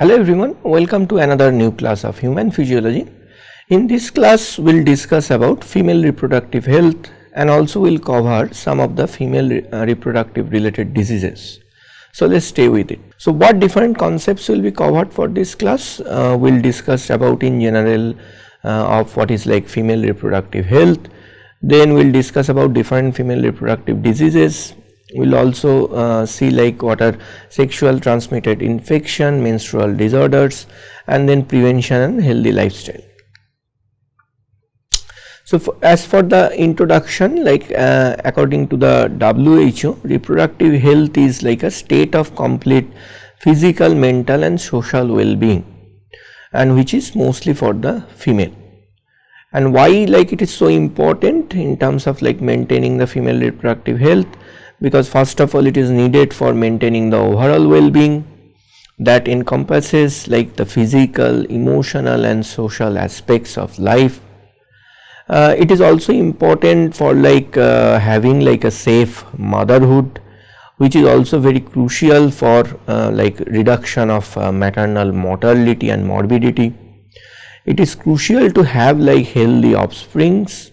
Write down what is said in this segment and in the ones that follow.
Hello everyone, welcome to another new class of human physiology. In this class we will discuss about female reproductive health and also we will cover some of the female reproductive related diseases. So let's stay with it. So what different concepts will be covered for this class? We will discuss about in general of what is like female reproductive health. Then we will discuss about different female reproductive diseases. We will also see like what are sexual transmitted infection, menstrual disorders, and then prevention and healthy lifestyle. So as for the introduction, like according to the WHO, reproductive health is like a state of complete physical, mental and social well-being, and which is mostly for the female. And why like it is so important in terms of like maintaining the female reproductive health? Because first of all it is needed for maintaining the overall well-being that encompasses like the physical, emotional and social aspects of life. It is also important for like having like a safe motherhood, which is also very crucial for like reduction of maternal mortality and morbidity. It is crucial to have like healthy offsprings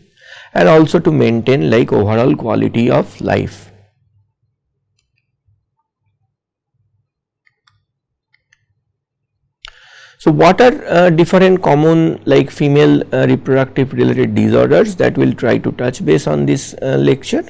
and also to maintain like overall quality of life. So what are different common like female reproductive related disorders that we will try to touch base on this lecture.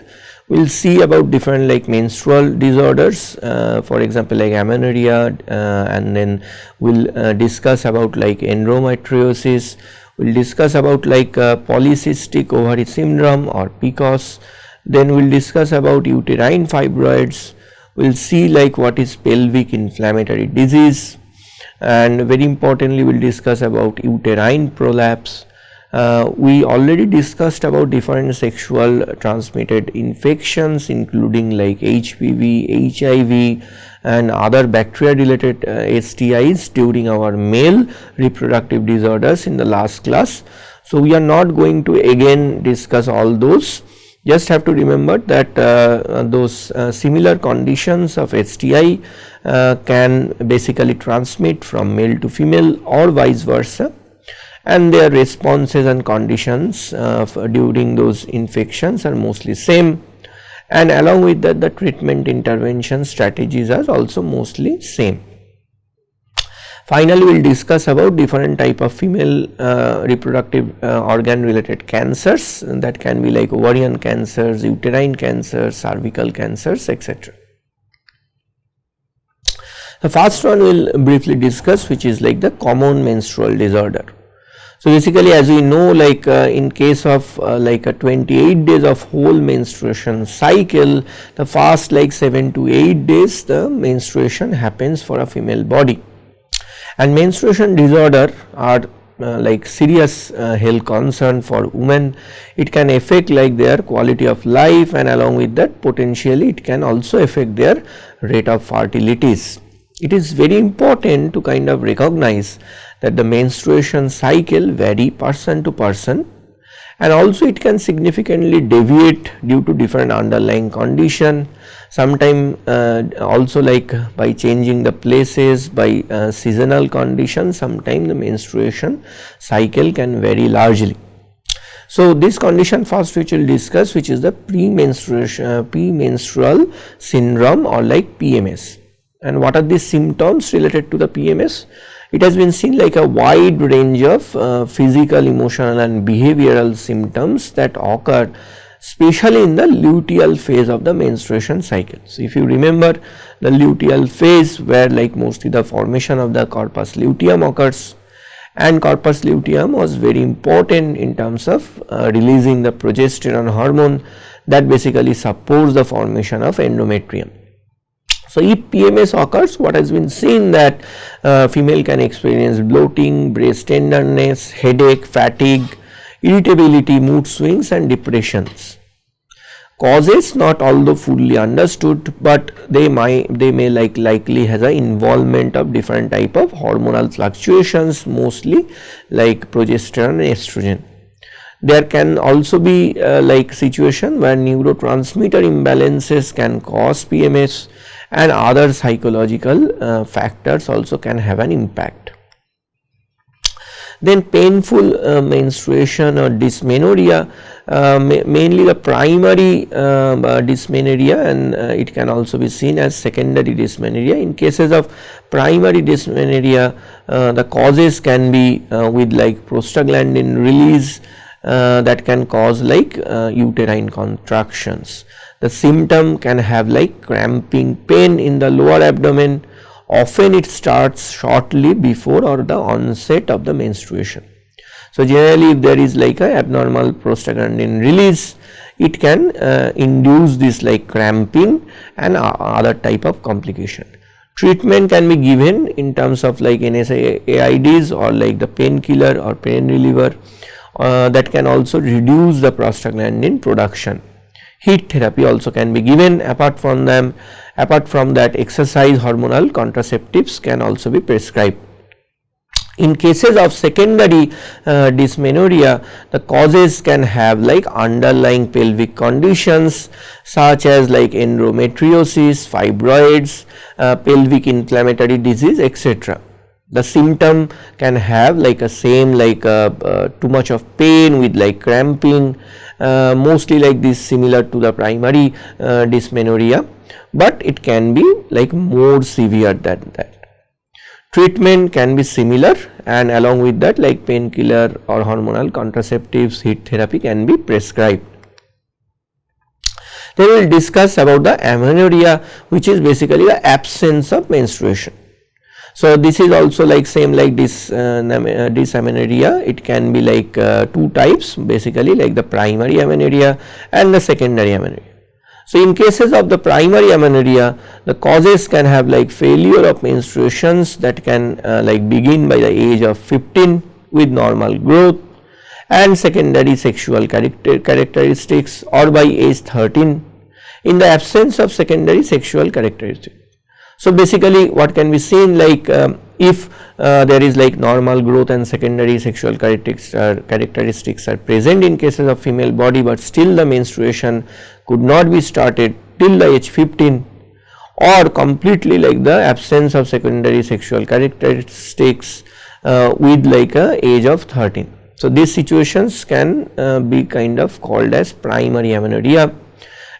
We will see about different like menstrual disorders, for example like amenorrhea, and then we will discuss about like endometriosis. We will discuss about like polycystic ovary syndrome or PCOS. Then we will discuss about uterine fibroids. We will see like what is pelvic inflammatory disease. And very importantly we will discuss about uterine prolapse. We already discussed about different sexual transmitted infections including like HPV, HIV and other bacteria related STIs during our male reproductive disorders in the last class. So we are not going to again discuss all those. Just have to remember that those similar conditions of STI can basically transmit from male to female or vice versa, and their responses and conditions during those infections are mostly same, and along with that the treatment intervention strategies are also mostly same. Finally, we will discuss about different type of female reproductive organ related cancers, and that can be like ovarian cancers, uterine cancers, cervical cancers, etc. The first one we will briefly discuss, which is like the common menstrual disorder. So basically as we know, like in case of like a 28 days of whole menstruation cycle, the first like 7 to 8 days the menstruation happens for a female body. And menstruation disorder are like serious health concern for women. It can affect like their quality of life, and along with that potentially it can also affect their rate of fertilities. It is very important to kind of recognize that the menstruation cycle vary person to person, and also it can significantly deviate due to different underlying condition. Sometime also like by changing the places, by seasonal conditions, sometime the menstruation cycle can vary largely. So this condition first which we will discuss, which is the premenstrual syndrome or like PMS. And what are the symptoms related to the PMS? It has been seen like a wide range of physical, emotional and behavioral symptoms that occur especially in the luteal phase of the menstruation cycle. So if you remember the luteal phase, where like mostly the formation of the corpus luteum occurs, and corpus luteum was very important in terms of releasing the progesterone hormone that basically supports the formation of endometrium. So if PMS occurs, what has been seen that female can experience bloating, breast tenderness, headache, fatigue, irritability, mood swings and depressions. Causes not although fully understood, but they may likely has an involvement of different type of hormonal fluctuations, mostly like progesterone and estrogen. There can also be like situation where neurotransmitter imbalances can cause PMS, and other psychological factors also can have an impact. Then painful menstruation or dysmenorrhea, mainly the primary dysmenorrhea, and it can also be seen as secondary dysmenorrhea. In cases of primary dysmenorrhea, the causes can be with like prostaglandin release that can cause like uterine contractions. The symptom can have like cramping pain in the lower abdomen. Often it starts shortly before or the onset of the menstruation. So generally, if there is like a abnormal prostaglandin release, it can induce this like cramping and other type of complication. Treatment can be given in terms of like NSAIDs or like the painkiller or pain reliever that can also reduce the prostaglandin production. Heat therapy also can be given. Apart from that, exercise hormonal contraceptives can also be prescribed. In cases of secondary dysmenorrhea, the causes can have like underlying pelvic conditions such as like endometriosis, fibroids, pelvic inflammatory disease, etc. The symptom can have like a same like too much of pain with like cramping, mostly like this similar to the primary dysmenorrhea, but it can be like more severe than that. Treatment can be similar, and along with that like painkiller or hormonal contraceptives, heat therapy can be prescribed. Then we will discuss about the amenorrhea, which is basically the absence of menstruation. So this is also like same like this amenorrhea. It can be like two types, basically like the primary amenorrhea and the secondary amenorrhea. So in cases of the primary amenorrhea, the causes can have like failure of menstruations that can like begin by the age of 15 with normal growth, and secondary sexual characteristics or by age 13 in the absence of secondary sexual characteristics. So basically what can be seen like if there is like normal growth and secondary sexual characteristics are present in cases of female body, but still the menstruation could not be started till the age 15, or completely like the absence of secondary sexual characteristics with like a age of 13. So these situations can be kind of called as primary amenorrhea.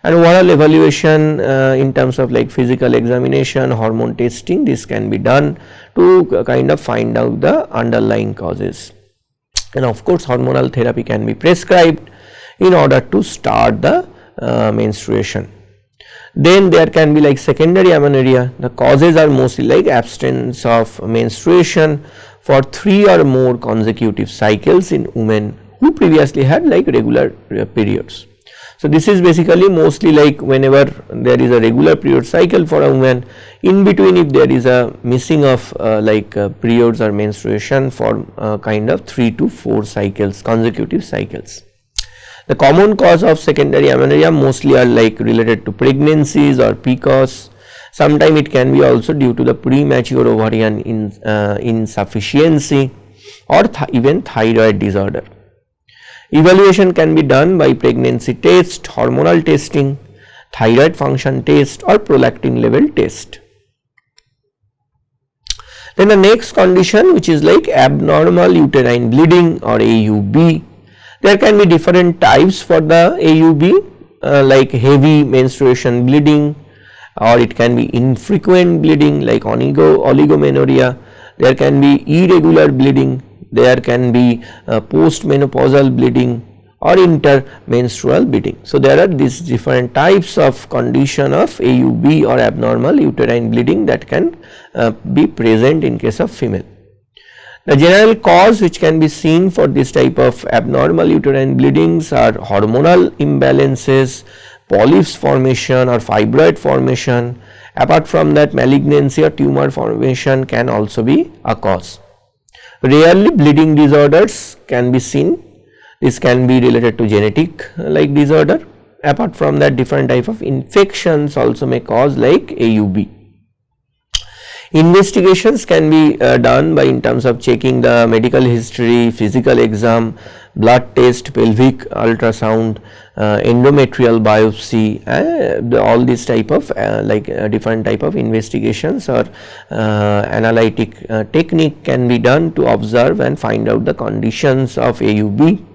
And overall evaluation in terms of like physical examination, hormone testing, this can be done to kind of find out the underlying causes. And of course hormonal therapy can be prescribed in order to start the menstruation. Then there can be like secondary amenorrhea. The causes are mostly like absence of menstruation for 3 or more consecutive cycles in women who previously had like regular periods. So this is basically mostly like whenever there is a regular period cycle for a woman, in between if there is a missing of periods or menstruation for kind of 3 to 4 cycles, consecutive cycles. The common cause of secondary amenorrhea mostly are like related to pregnancies or PCOS. Sometimes it can be also due to the premature ovarian insufficiency or even thyroid disorder. Evaluation can be done by pregnancy test, hormonal testing, thyroid function test or prolactin level test. Then the next condition, which is like abnormal uterine bleeding or AUB. There can be different types for the AUB, like heavy menstruation bleeding, or it can be infrequent bleeding like oligomenorrhea. There can be irregular bleeding. There can be postmenopausal bleeding or intermenstrual bleeding. So there are these different types of condition of AUB or abnormal uterine bleeding that can be present in case of female. The general cause which can be seen for this type of abnormal uterine bleedings are hormonal imbalances, polyps formation or fibroid formation. Apart from that, malignancy or tumor formation can also be a cause. Rarely bleeding disorders can be seen. This can be related to genetic like disorder. Apart from that, different type of infections also may cause like AUB. Investigations can be done by in terms of checking the medical history, physical exam, blood test, pelvic ultrasound, endometrial biopsy, all these type of different type of investigations or analytic technique can be done to observe and find out the conditions of AUB.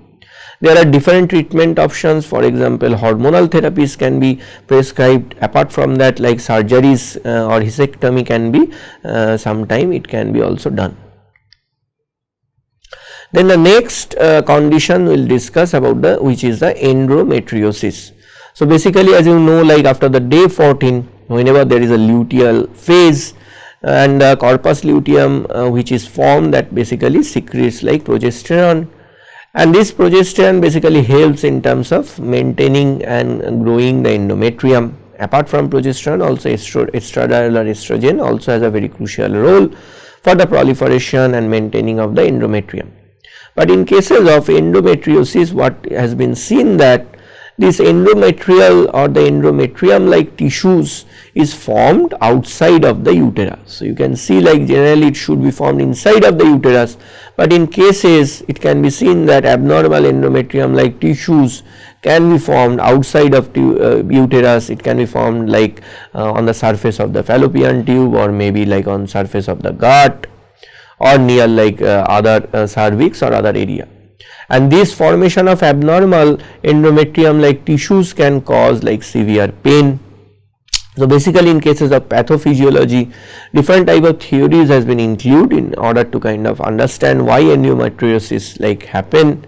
There are different treatment options. For example, hormonal therapies can be prescribed. Apart from that, like surgeries or hysterectomy can be sometime it can be also done. Then the next condition we will discuss about the which is the endometriosis. So basically, as you know, like after the day 14, whenever there is a luteal phase and the corpus luteum which is formed, that basically secretes like progesterone. And this progesterone basically helps in terms of maintaining and growing the endometrium. Apart from progesterone, also estradiol or estrogen also has a very crucial role for the proliferation and maintaining of the endometrium. But in cases of endometriosis, what has been seen that this endometrial or the endometrium like tissues is formed outside of the uterus. So you can see like generally it should be formed inside of the uterus, but in cases it can be seen that abnormal endometrium like tissues can be formed outside of the uterus. It can be formed like on the surface of the fallopian tube or maybe like on surface of the gut or near like other cervix or other area. And this formation of abnormal endometrium like tissues can cause like severe pain. So basically in cases of pathophysiology, different type of theories has been included in order to kind of understand why endometriosis like happen.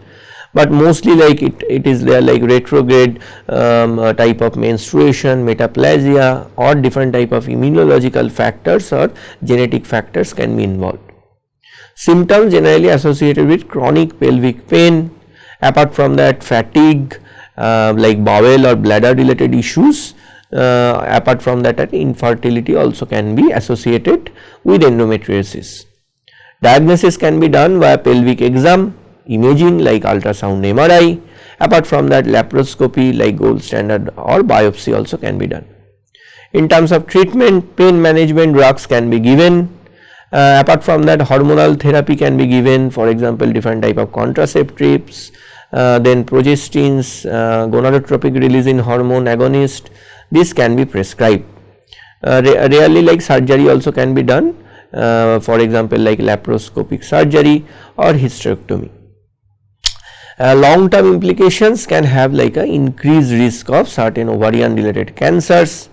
But mostly like it is there like retrograde type of menstruation, metaplasia or different type of immunological factors or genetic factors can be involved. Symptoms generally associated with chronic pelvic pain. Apart from that, fatigue, like bowel or bladder related issues. Apart from that, infertility also can be associated with endometriosis. Diagnosis can be done via pelvic exam, imaging like ultrasound MRI. Apart from that, laparoscopy like gold standard or biopsy also can be done. In terms of treatment, pain management drugs can be given. Apart from that, hormonal therapy can be given, for example, different type of contraceptives, then progestins, gonadotropic releasing hormone agonist, this can be prescribed. Rarely like surgery also can be done, for example, like laparoscopic surgery or hysterectomy. Long term implications can have like an increased risk of certain ovarian related cancers.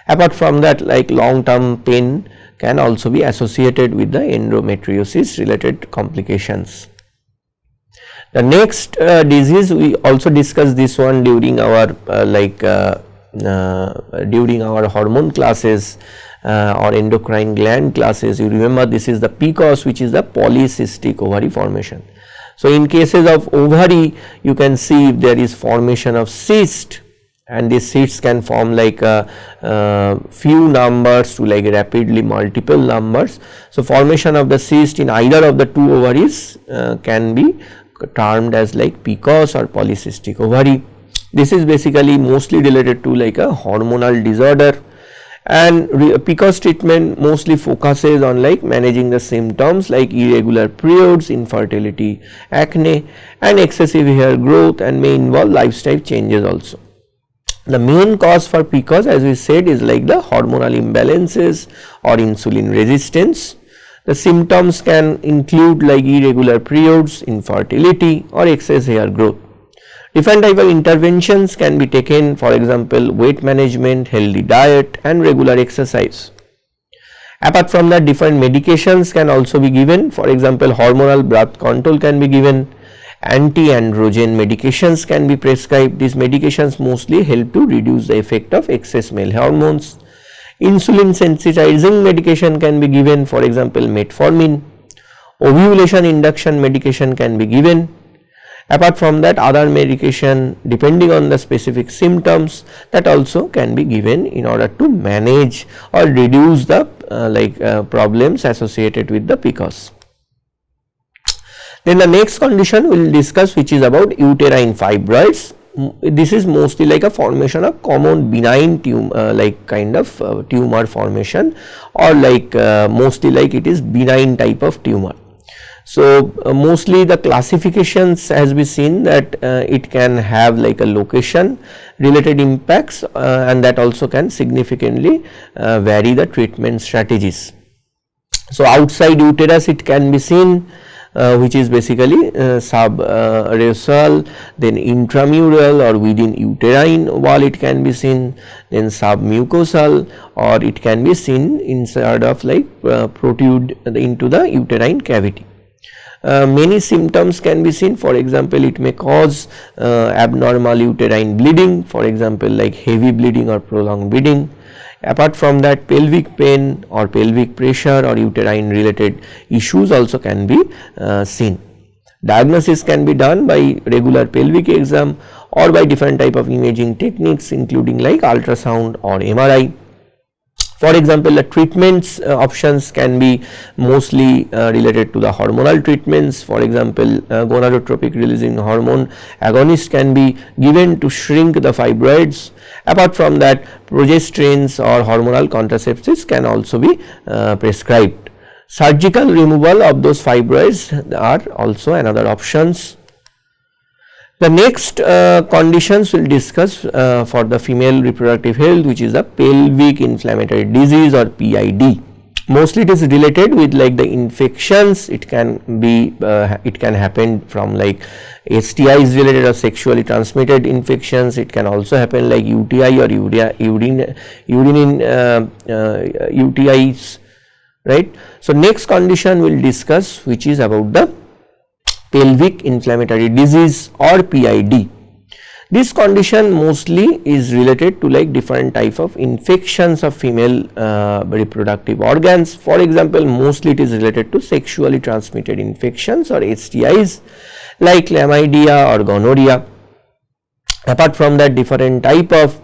Apart from that, like long term pain can also be associated with the endometriosis related complications. The next disease, we also discussed this one during our during our hormone classes or endocrine gland classes. You remember this is the PCOS, which is the polycystic ovary formation. So in cases of ovary, you can see if there is formation of cyst, and these cysts can form like few numbers to like rapidly multiple numbers. So formation of the cyst in either of the two ovaries can be termed as like PCOS or polycystic ovary. This is basically mostly related to like a hormonal disorder, and PCOS treatment mostly focuses on like managing the symptoms like irregular periods, infertility, acne and excessive hair growth, and may involve lifestyle changes also. The main cause for PCOS, as we said, is like the hormonal imbalances or insulin resistance. The symptoms can include like irregular periods, infertility or excess hair growth. Different type of interventions can be taken, for example, weight management, healthy diet and regular exercise. Apart from that, different medications can also be given, for example, hormonal birth control can be given, anti-androgen medications can be prescribed. These medications mostly help to reduce the effect of excess male hormones. Insulin sensitizing medication can be given, for example, metformin. Ovulation induction medication can be given. Apart from that, other medication depending on the specific symptoms, that also can be given in order to manage or reduce the problems associated with the PCOS. Then the next condition we will discuss, which is about uterine fibroids. this is mostly like a formation of common benign tumor, like kind of tumor formation, or like mostly like it is benign type of tumor. So mostly the classifications has been seen that it can have like a location related impacts, and that also can significantly vary the treatment strategies. So outside uterus it can be seen, which is basically subaerosal, then intramural or within uterine wall it can be seen, then submucosal, or it can be seen inside of like protrude into the uterine cavity. Many symptoms can be seen. For example, it may cause abnormal uterine bleeding, for example like heavy bleeding or prolonged bleeding. Apart from that, pelvic pain or pelvic pressure or uterine related issues also can be seen. Diagnosis can be done by regular pelvic exam or by different type of imaging techniques, including like ultrasound or MRI. For example, the treatments options can be mostly related to the hormonal treatments. For example, gonadotropic releasing hormone agonist can be given to shrink the fibroids. Apart from that, progestins or hormonal contraceptives can also be prescribed. Surgical removal of those fibroids are also another options. The next conditions we will discuss for the female reproductive health, which is the pelvic inflammatory disease or PID. Mostly it is related with like the infections. It can be it can happen from like STIs related or sexually transmitted infections. It can also happen like UTI or urine UTIs, right. So next condition we will discuss, which is about the pelvic inflammatory disease or PID. This condition mostly is related to like different type of infections of female reproductive organs. For example, mostly it is related to sexually transmitted infections or STIs like chlamydia or gonorrhea. Apart from that, different type of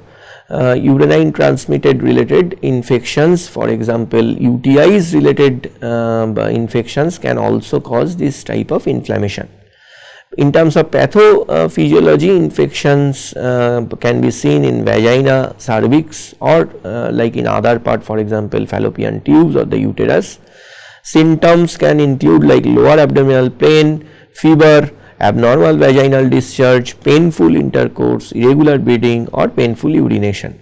uterine transmitted related infections, for example UTIs related infections can also cause this type of inflammation. In terms of pathophysiology, infections can be seen in vagina, cervix, or like in other part, for example fallopian tubes or the uterus. Symptoms can include like lower abdominal pain, fever, abnormal vaginal discharge, painful intercourse, irregular bleeding, or painful urination.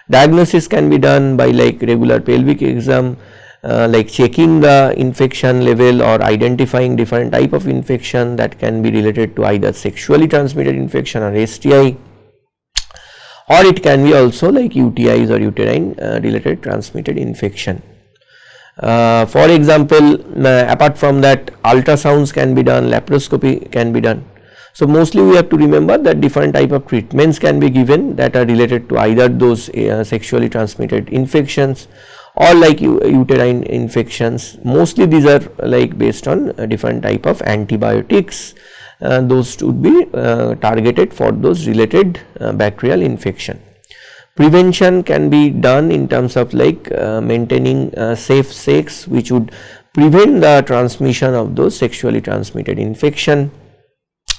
Diagnosis can be done by like regular pelvic exam, like checking the infection level or identifying different type of infection that can be related to either sexually transmitted infection or STI, or it can be also like UTIs or uterine related transmitted infection. For example, apart from that, ultrasounds can be done, laparoscopy can be done. So mostly we have to remember that different type of treatments can be given that are related to either those sexually transmitted infections or like uterine infections. Mostly these are like based on different type of antibiotics. Those would be targeted for those related bacterial infection. Prevention can be done in terms of like maintaining safe sex, which would prevent the transmission of those sexually transmitted infection.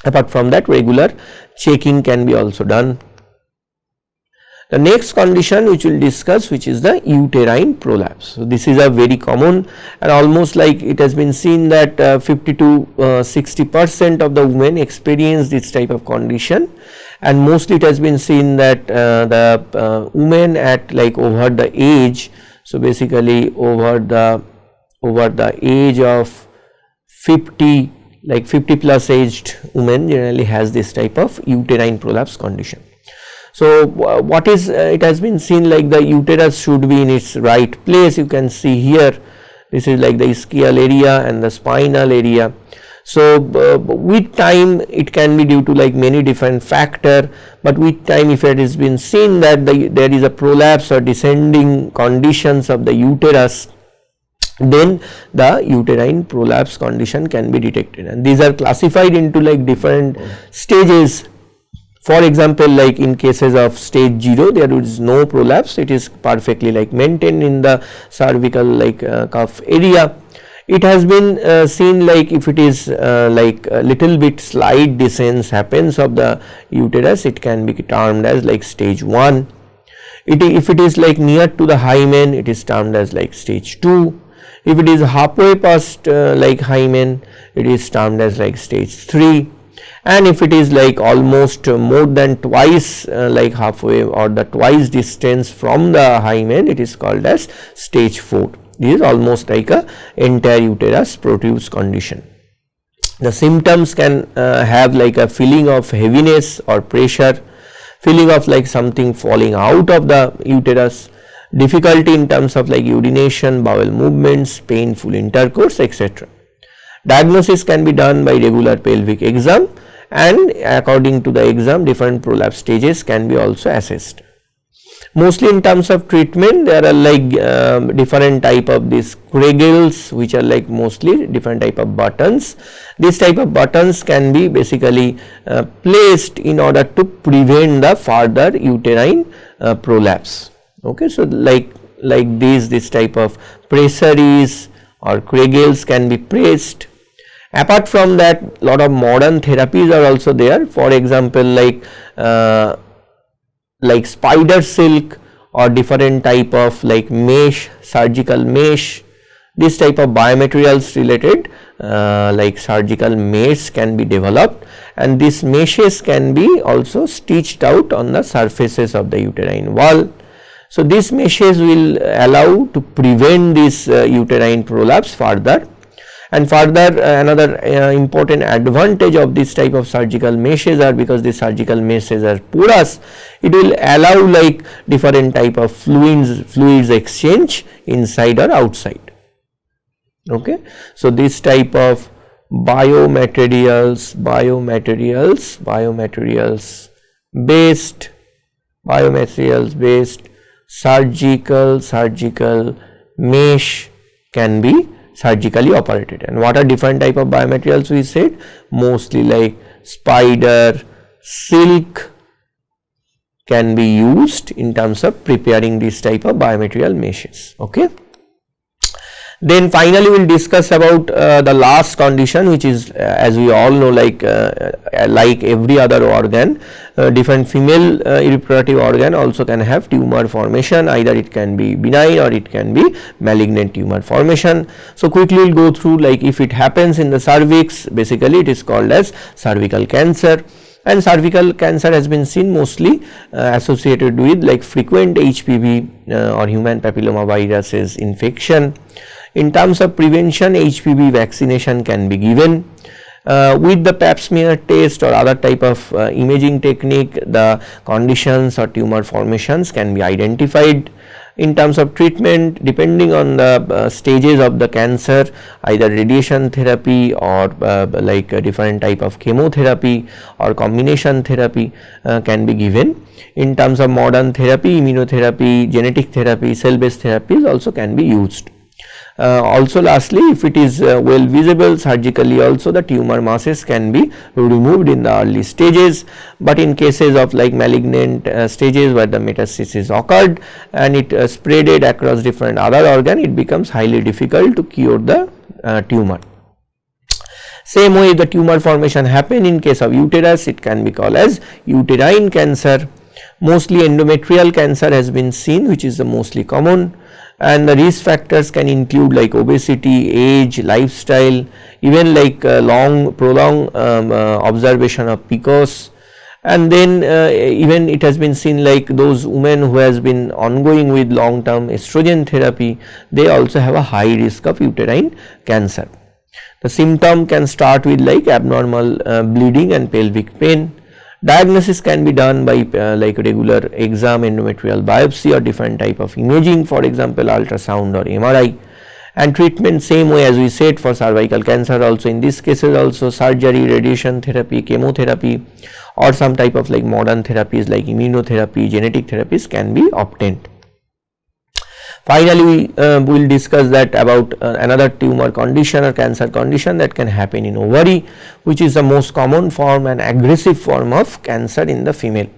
Apart from that, regular checking can be also done. The next condition which we will discuss, which is the uterine prolapse. So this is a very common, and almost like it has been seen that 50 to 60% of the women experience this type of condition, and mostly it has been seen that the women at like over the age, so basically over the age of 50, like 50 plus aged women generally has this type of uterine prolapse condition. So what is it has been seen like the uterus should be in its right place. You can see here, this is like the ischial area and the spinal area. So with time it can be due to like many different factor, but with time if it has been seen that there is a prolapse or descending conditions of the uterus, then the uterine prolapse condition can be detected, and these are classified into like different stages. For example, like in cases of stage 0, there is no prolapse, it is perfectly like maintained in the cervical like cuff area. It has been seen like if it is like a little bit slight descent happens of the uterus, it can be termed as like stage 1. If it is like near to the hymen, it is termed as like stage 2. If it is halfway past like hymen, it is termed as like stage 3. And if it is like almost more than twice like halfway or the twice distance from the hymen, it is called as stage 4. This is almost like a entire uterus protrudes condition. The symptoms can have like a feeling of heaviness or pressure, feeling of like something falling out of the uterus, difficulty in terms of like urination, bowel movements, painful intercourse, etc. Diagnosis can be done by regular pelvic exam, and according to the exam different prolapse stages can be also assessed. Mostly in terms of treatment, there are like different type of these Kegels, which are like mostly different type of buttons. This type of buttons can be basically placed in order to prevent the further uterine prolapse. Okay, so like this type of pressaries or Kegels can be pressed. Apart from that, lot of modern therapies are also there. For example, like spider silk or different type of like mesh, surgical mesh. This type of biomaterials related like surgical mesh can be developed, and these meshes can be also stitched out on the surfaces of the uterine wall. So these meshes will allow to prevent this uterine prolapse further. And further, another important advantage of this type of surgical meshes are, because the surgical meshes are porous, it will allow like different type of fluids exchange inside or outside. Okay, so this type of biomaterials based surgical mesh can be surgically operated. And what are different type of biomaterials we said? Mostly like spider silk can be used in terms of preparing this type of biomaterial meshes. Okay. Then finally we will discuss about the last condition, which is as we all know, like every other organ, different female reproductive organ also can have tumor formation. Either it can be benign or it can be malignant tumor formation. So quickly we will go through, like if it happens in the cervix, basically it is called as cervical cancer. And cervical cancer has been seen mostly associated with like frequent HPV or human papilloma viruses infection. In terms of prevention, HPV vaccination can be given. With the pap smear test or other type of imaging technique, the conditions or tumor formations can be identified. In terms of treatment, depending on the stages of the cancer, either radiation therapy or like a different type of chemotherapy or combination therapy can be given. In terms of modern therapy, immunotherapy, genetic therapy, cell-based therapies also can be used. Also lastly, if it is well visible surgically, also the tumor masses can be removed in the early stages, but in cases of like malignant stages where the metastasis occurred and it spreaded across different other organ, it becomes highly difficult to cure the tumor. Same way, the tumor formation happen in case of uterus, it can be called as uterine cancer. Mostly endometrial cancer has been seen, which is the mostly common. And the risk factors can include like obesity, age, lifestyle, even like prolonged observation of PCOS. And then even it has been seen like those women who has been ongoing with long term estrogen therapy, they also have a high risk of uterine cancer. The symptom can start with like abnormal bleeding and pelvic pain. Diagnosis can be done by like regular exam, endometrial biopsy or different type of imaging, for example ultrasound or MRI. And treatment same way as we said for cervical cancer, also in these cases also surgery, radiation therapy, chemotherapy or some type of like modern therapies like immunotherapy, genetic therapies can be obtained. Finally, we will discuss that about another tumor condition or cancer condition that can happen in ovary, which is the most common form and aggressive form of cancer in the female,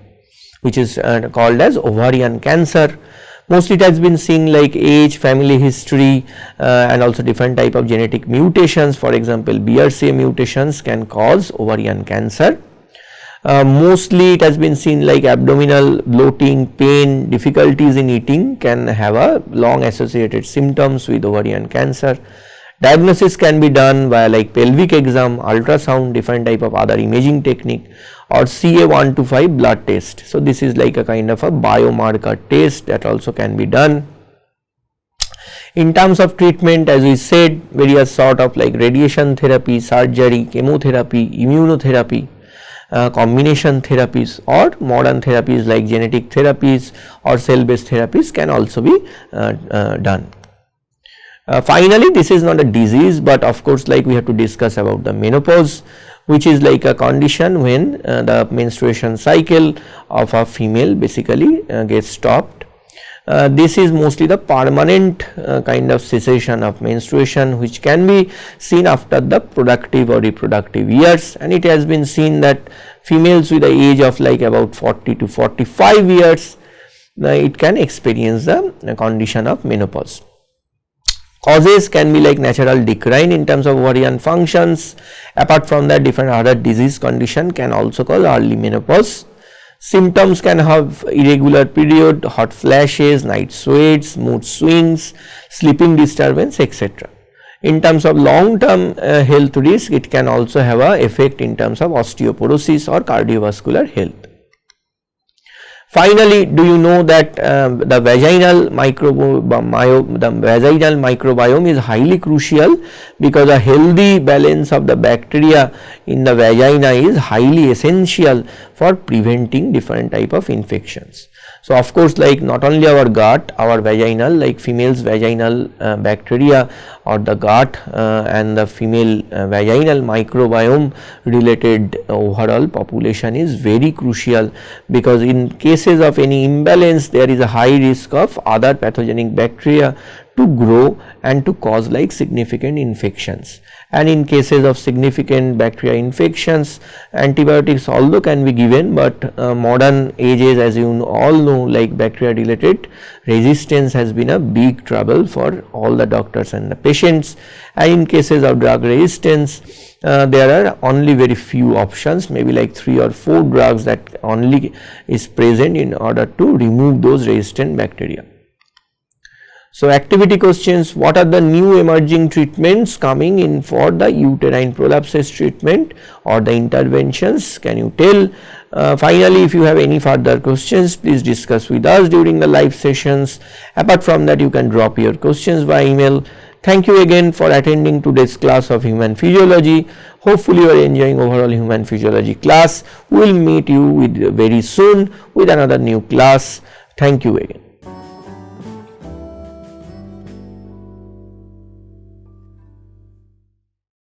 which is called as ovarian cancer. Mostly it has been seen like age, family history, and also different type of genetic mutations. For example, BRCA mutations can cause ovarian cancer. Mostly it has been seen like abdominal bloating, pain, difficulties in eating can have a long associated symptoms with ovarian cancer. Diagnosis can be done via like pelvic exam, ultrasound, different type of other imaging technique, or CA125 blood test. So this is like a kind of a biomarker test that also can be done. In terms of treatment, as we said, various sort of like radiation therapy, surgery, chemotherapy, immunotherapy, combination therapies, or modern therapies like genetic therapies or cell based therapies can also be done. Finally, this is not a disease, but of course like we have to discuss about the menopause, which is like a condition when the menstruation cycle of a female basically gets stopped. This is mostly the permanent kind of cessation of menstruation, which can be seen after the productive or reproductive years, and it has been seen that females with the age of like about 40 to 45 years, it can experience the condition of menopause. Causes can be like natural decline in terms of ovarian functions. Apart from that, different other disease condition can also cause early menopause. Symptoms can have irregular period, hot flashes, night sweats, mood swings, sleeping disturbance, etc. In terms of long term health risk, it can also have an effect in terms of osteoporosis or cardiovascular health. Finally, do you know that the vaginal microbiome is highly crucial, because a healthy balance of the bacteria in the vagina is highly essential for preventing different type of infections. So of course, like not only our gut, our vaginal, like female's vaginal bacteria or the gut and the female vaginal microbiome related overall population is very crucial, because in cases of any imbalance there is a high risk of other pathogenic bacteria to grow and to cause like significant infections. And in cases of significant bacteria infections, antibiotics although can be given, but modern ages, as you all know, like bacteria related resistance has been a big trouble for all the doctors and the patients. And in cases of drug resistance, there are only very few options, maybe like 3 or 4 drugs that only is present in order to remove those resistant bacteria. So activity questions: what are the new emerging treatments coming in for the uterine prolapses treatment or the interventions? Can you tell? Finally, if you have any further questions, please discuss with us during the live sessions. Apart from that, you can drop your questions by email. Thank you again for attending today's class of human physiology. Hopefully you are enjoying overall human physiology class. We will meet you with very soon with another new class. Thank you again.